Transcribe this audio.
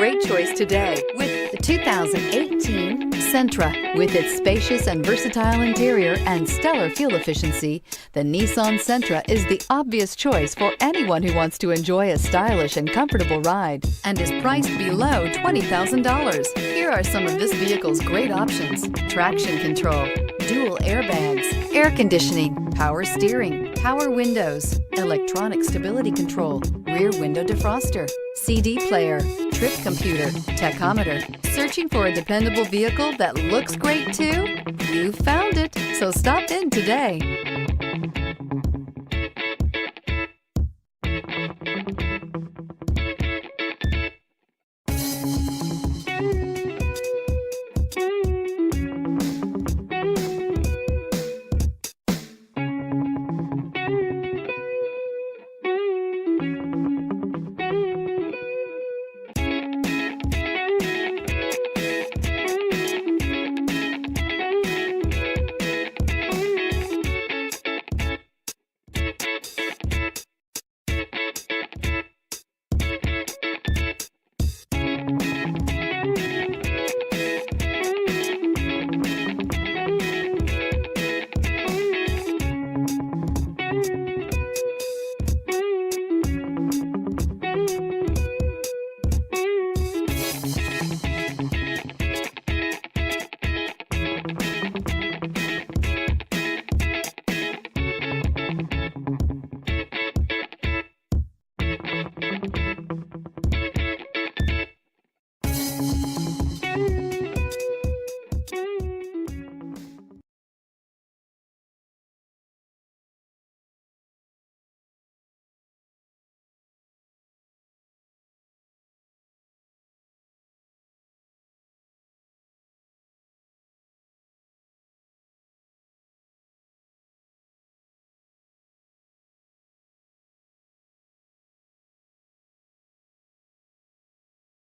great choice today with the 2018 Sentra. With its spacious and versatile interior and stellar fuel efficiency, the Nissan Sentra is the obvious choice for anyone who wants to enjoy a stylish and comfortable ride and is priced below $20,000. Here are some of this vehicle's great options: traction control, dual airbags, air conditioning, power steering, power windows, electronic stability control, rear window defroster, CD player, trip computer, tachometer. Searching for a dependable vehicle that looks great too? You found it, so stop in today.